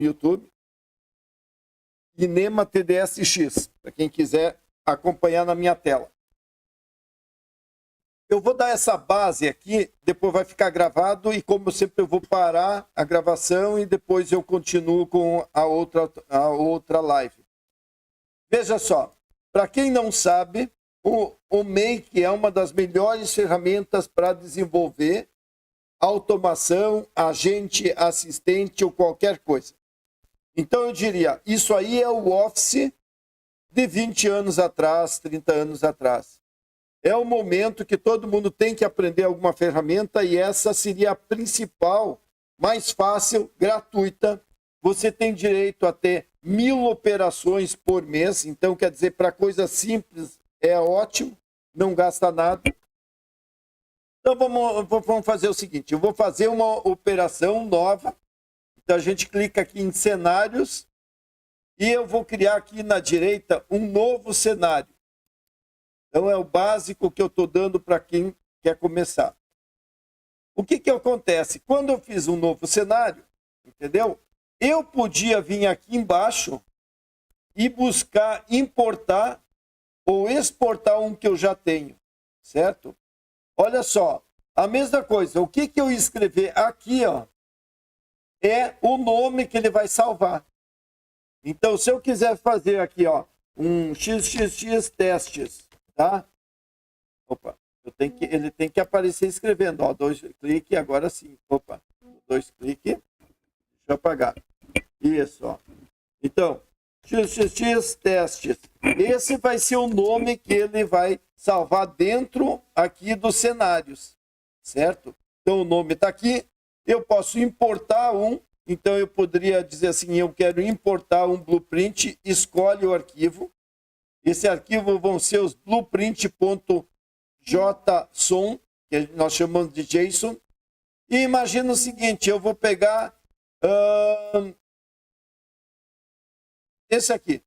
YouTube. Kinema TDSX, para quem quiser acompanhar na minha tela. Eu vou dar essa base aqui, depois vai ficar gravado e, como sempre, eu vou parar a gravação e depois eu continuo com a outra live. Veja só, para quem não sabe, o Make é uma das melhores ferramentas para desenvolver automação, agente, assistente ou qualquer coisa. Então eu diria, isso aí é o Office de 20 anos atrás, 30 anos atrás. É o momento que todo mundo tem que aprender alguma ferramenta e essa seria a principal, mais fácil, gratuita. Você tem direito a ter 1000 operações por mês, então quer dizer, para coisa simples é ótimo, não gasta nada. Então vamos fazer o seguinte, eu vou fazer uma operação nova, então a gente clica aqui em cenários e eu vou criar aqui na direita um novo cenário. Então é o básico que eu estou dando para quem quer começar. O que acontece? Quando eu fiz um novo cenário, entendeu? Eu podia vir aqui embaixo e buscar importar ou exportar um que eu já tenho, certo? Olha só, a mesma coisa. O que eu escrever aqui, ó, é o nome que ele vai salvar. Então, se eu quiser fazer aqui, ó, um XXX testes, tá? Opa, ele tem que aparecer escrevendo, ó, 2 cliques, agora sim. Opa, 2 cliques. Deixa eu apagar. Isso, ó. Então, XXX testes. Esse vai ser o nome que ele vai salvar dentro aqui dos cenários, certo? Então, o nome está aqui. Eu posso importar um. Então, eu poderia dizer assim, eu quero importar um blueprint, escolhe o arquivo. Esse arquivo vão ser os blueprint.json, que nós chamamos de JSON. E imagina o seguinte, eu vou pegar esse aqui.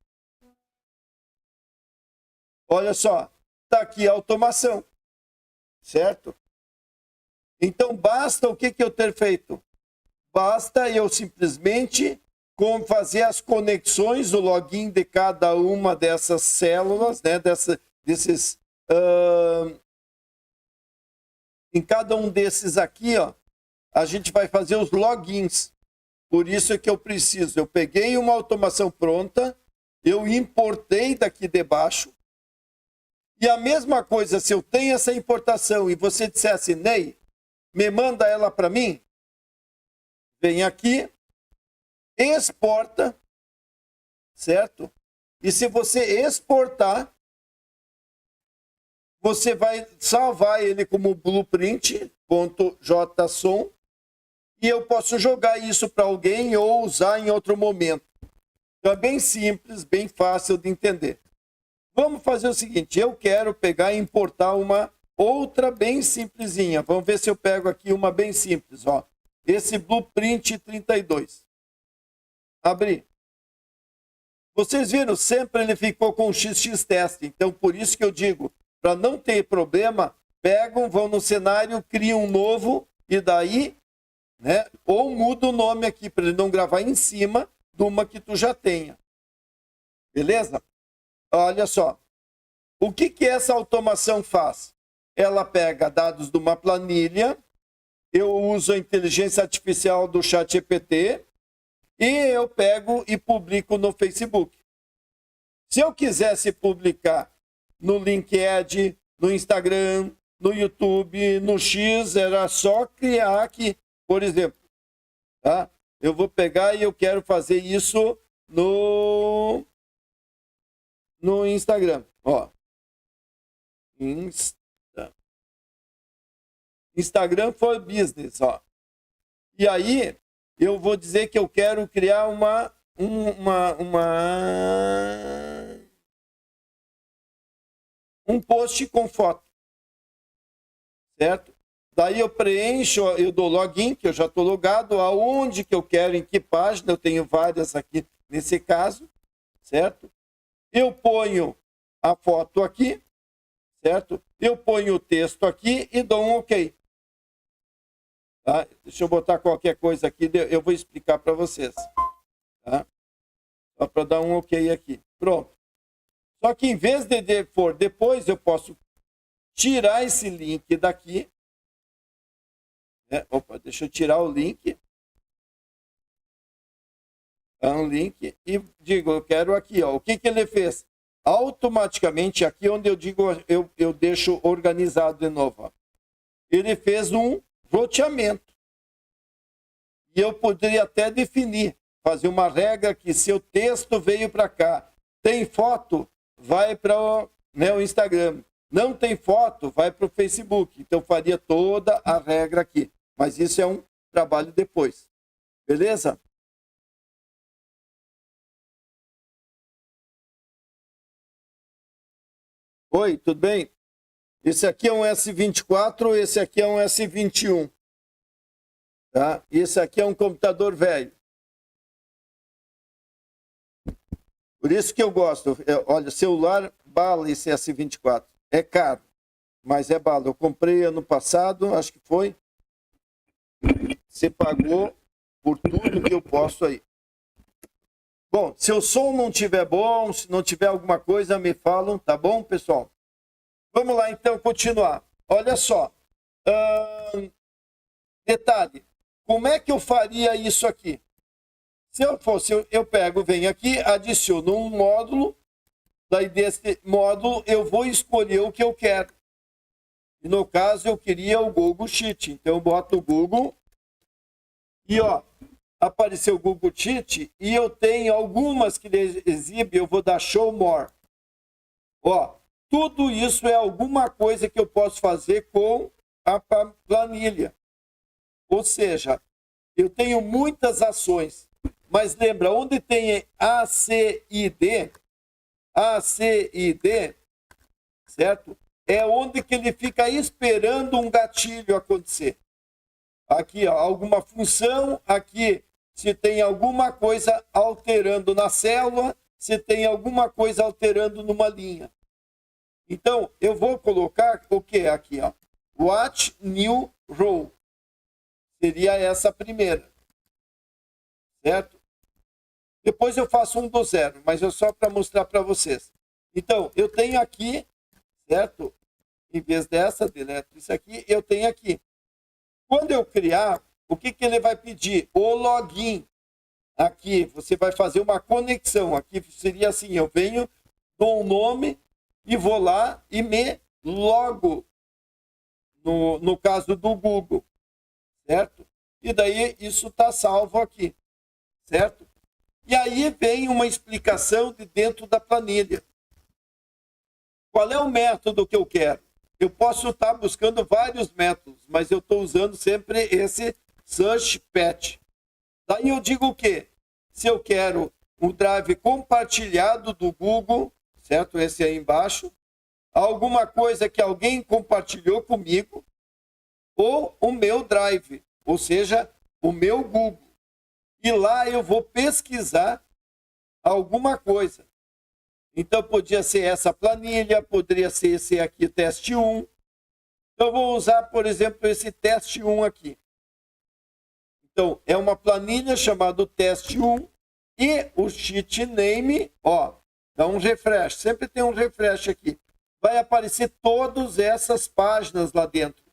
Olha só, está aqui a automação, certo? Então, basta o que eu ter feito? Basta eu simplesmente fazer as conexões, o login de cada uma dessas células, né? Em cada um desses aqui, ó, a gente vai fazer os logins. Por isso é que eu preciso. Eu peguei uma automação pronta, eu importei daqui de baixo. E a mesma coisa, se eu tenho essa importação e você dissesse, Ney, me manda ela para mim, vem aqui, exporta, certo? E se você exportar, você vai salvar ele como blueprint.json e eu posso jogar isso para alguém ou usar em outro momento. Então é bem simples, bem fácil de entender. Vamos fazer o seguinte, eu quero pegar e importar uma outra bem simplesinha. Vamos ver se eu pego aqui uma bem simples, ó. Esse Blueprint 32. Abri. Vocês viram, sempre ele ficou com XX teste. Então, por isso que eu digo, para não ter problema, pegam, vão no cenário, criam um novo e daí, né? Ou muda o nome aqui para ele não gravar em cima de uma que tu já tenha. Beleza? Olha só. O que essa automação faz? Ela pega dados de uma planilha, eu uso a inteligência artificial do ChatGPT e eu pego e publico no Facebook. Se eu quisesse publicar no LinkedIn, no Instagram, no YouTube, no X, era só criar aqui, por exemplo. Tá? Eu vou pegar e eu quero fazer isso no Instagram. Ó. Instagram for Business. Ó. E aí, eu vou dizer que eu quero criar um post com foto. Certo? Daí eu preencho, eu dou login, que eu já estou logado, aonde que eu quero, em que página, eu tenho várias aqui nesse caso, certo? Eu ponho a foto aqui, certo? Eu ponho o texto aqui e dou um OK. Tá? Deixa eu botar qualquer coisa aqui, eu vou explicar para vocês. Tá? Só para dar um ok aqui. Pronto. Só que em vez de for depois, eu posso tirar esse link daqui. Né? Opa, deixa eu tirar o link. Um link e digo, eu quero aqui, ó. O que ele fez? Automaticamente, aqui onde eu digo, eu deixo organizado de novo. Ó. Ele fez um roteamento. E eu poderia até definir, fazer uma regra que se o texto veio para cá, tem foto, vai para o Instagram. Não tem foto, vai para o Facebook. Então, faria toda a regra aqui. Mas isso é um trabalho depois. Beleza? Oi, tudo bem? Esse aqui é um S24, esse aqui é um S21. Tá? Esse aqui é um computador velho. Por isso que eu gosto. Olha, celular, bala esse S24. É caro, mas é bala. Eu comprei ano passado, acho que foi. Você pagou por tudo que eu posso aí. Bom, se o som não estiver bom, se não tiver alguma coisa, me falam, tá bom, pessoal? Vamos lá, então, continuar. Olha só. Detalhe. Como é que eu faria isso aqui? Se eu fosse, eu pego, venho aqui, adiciono um módulo. Daí, desse módulo, eu vou escolher o que eu quero. E, no caso, eu queria o Google Sheet. Então, eu boto o Google. E, ó, apareceu o Google Sheet e eu tenho algumas que ele exibe, eu vou dar Show More. Ó, tudo isso é alguma coisa que eu posso fazer com a planilha. Ou seja, eu tenho muitas ações, mas lembra, onde tem A, C e D, certo? É onde que ele fica esperando um gatilho acontecer. Aqui, ó, alguma função, aqui se tem alguma coisa alterando na célula, se tem alguma coisa alterando numa linha. Então, eu vou colocar o que aqui, ó? Watch New Row. Seria essa primeira. Certo? Depois eu faço um do zero, mas é só para mostrar para vocês. Então, eu tenho aqui, certo? Em vez dessa, deleto isso aqui, eu tenho aqui. Quando eu criar, o que ele vai pedir? O login. Aqui, você vai fazer uma conexão. Aqui seria assim, eu venho, dou um nome e vou lá e me logo no caso do Google. Certo? E daí isso está salvo aqui. Certo? E aí vem uma explicação de dentro da planilha. Qual é o método que eu quero? Eu posso estar buscando vários métodos, mas eu estou usando sempre esse Search Patch. Daí eu digo o quê? Se eu quero um drive compartilhado do Google, certo? Esse aí embaixo. Alguma coisa que alguém compartilhou comigo, ou o meu drive, ou seja, o meu Google. E lá eu vou pesquisar alguma coisa. Então, podia ser essa planilha, poderia ser esse aqui, teste 1. Então, eu vou usar, por exemplo, esse teste 1 aqui. Então, é uma planilha chamada teste 1 e o sheet name, ó, dá um refresh. Sempre tem um refresh aqui. Vai aparecer todas essas páginas lá dentro,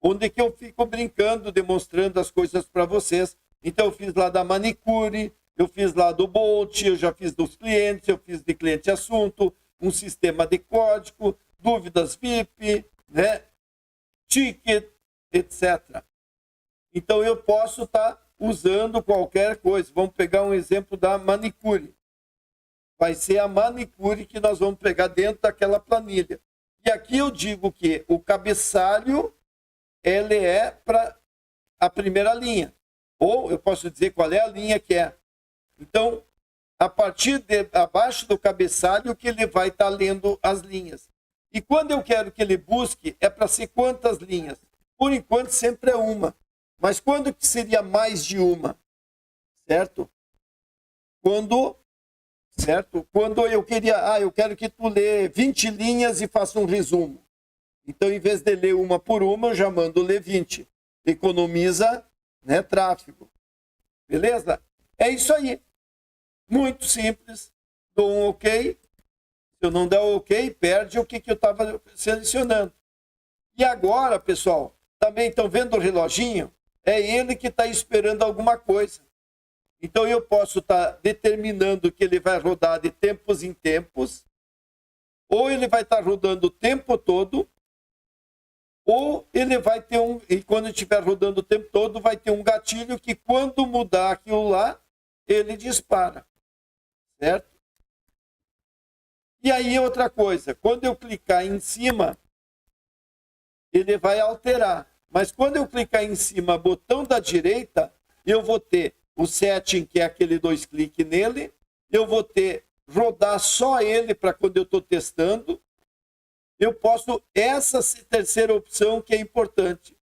onde que eu fico brincando, demonstrando as coisas para vocês. Então, eu fiz lá da manicure, eu fiz lá do Bolt, eu já fiz dos clientes, eu fiz de cliente assunto, um sistema de código, dúvidas VIP, né? Ticket, etc. Então, eu posso estar usando qualquer coisa. Vamos pegar um exemplo da manicure. Vai ser a manicure que nós vamos pegar dentro daquela planilha. E aqui eu digo que o cabeçalho, ele é para a primeira linha. Ou eu posso dizer qual é a linha que é. Então, a partir de abaixo do cabeçalho que ele vai estar lendo as linhas. E quando eu quero que ele busque, é para ser quantas linhas? Por enquanto, sempre é uma. Mas quando que seria mais de uma? Certo? Quando eu queria, eu quero que tu lê 20 linhas e faça um resumo. Então, em vez de ler uma por uma, eu já mando ler 20. Economiza, né, tráfego. Beleza? É isso aí. Muito simples. Dou um OK. Se eu não der o OK, perde o que eu estava selecionando. E agora, pessoal, também estão vendo o reloginho? É ele que está esperando alguma coisa. Então, eu posso estar determinando que ele vai rodar de tempos em tempos, ou ele vai estar rodando o tempo todo, ou ele vai ter e quando estiver rodando o tempo todo, vai ter um gatilho que quando mudar aquilo lá, ele dispara. Certo? E aí, outra coisa, quando eu clicar em cima, ele vai alterar. Mas quando eu clicar em cima, botão da direita, eu vou ter o setting, que é aquele 2 cliques nele. Eu vou ter rodar só ele para quando eu estou testando. Eu posso, essa terceira opção que é importante.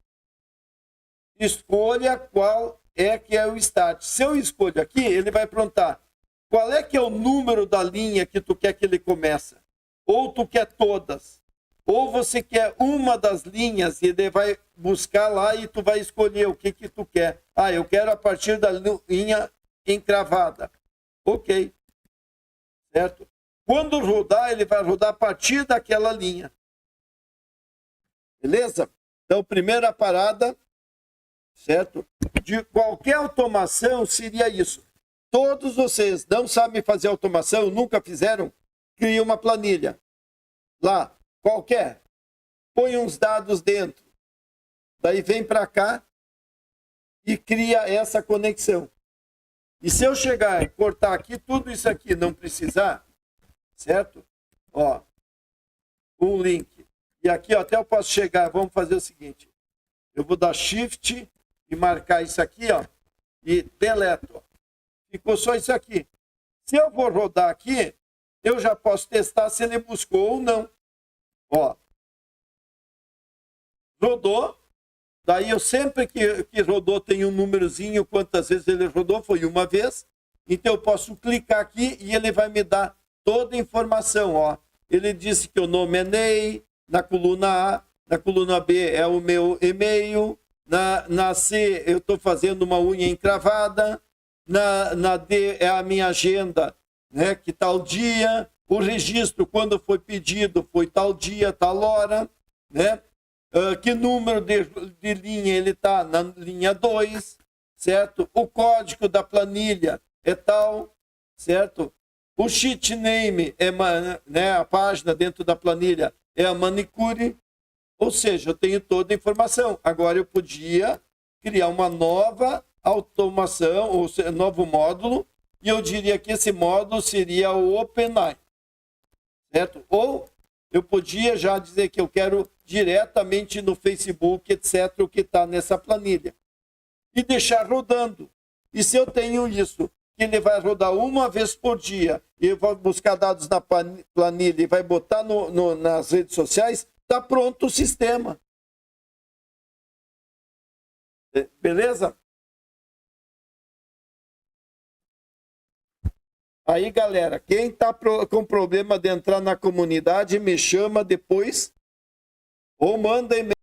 Escolha qual é que é o start. Se eu escolho aqui, ele vai perguntar qual é que é o número da linha que tu quer que ele comece. Ou tu quer todas. Ou você quer uma das linhas e ele vai buscar lá e tu vai escolher o que tu quer. Ah, eu quero a partir da linha encravada. Ok. Certo? Quando rodar, ele vai rodar a partir daquela linha. Beleza? Então, primeira parada, certo? De qualquer automação seria isso. Todos vocês não sabem fazer automação, nunca fizeram, cria uma planilha. Lá. Qualquer. Põe uns dados dentro. Daí vem para cá e cria essa conexão. E se eu chegar e cortar aqui, tudo isso aqui não precisar, certo? Ó, um link. E aqui ó, até eu posso chegar, vamos fazer o seguinte. Eu vou dar Shift e marcar isso aqui, ó, e deleto. Ficou só isso aqui. Se eu vou rodar aqui, eu já posso testar se ele buscou ou não. Ó, rodou, daí eu sempre que rodou tem um númerozinho, quantas vezes ele rodou, foi uma vez, então eu posso clicar aqui e ele vai me dar toda a informação, ó. Ele disse que o nome é Ney, na coluna A, na coluna B é o meu e-mail, na C eu estou fazendo uma unha encravada, na D é a minha agenda, né, que tal dia, o registro, quando foi pedido, foi tal dia, tal hora, né? Que número de linha ele está? Na linha 2, certo? O código da planilha é tal, certo? O sheet name, né, a página dentro da planilha, é a manicure. Ou seja, eu tenho toda a informação. Agora eu podia criar uma nova automação, ou novo módulo, e eu diria que esse módulo seria o OpenAI. Certo? Ou eu podia já dizer que eu quero diretamente no Facebook, etc., o que está nessa planilha. E deixar rodando. E se eu tenho isso, que ele vai rodar uma vez por dia, e eu vou buscar dados na planilha e vai botar nas redes sociais, está pronto o sistema. Beleza? Aí, galera, quem está com problema de entrar na comunidade, me chama depois ou manda e-mail.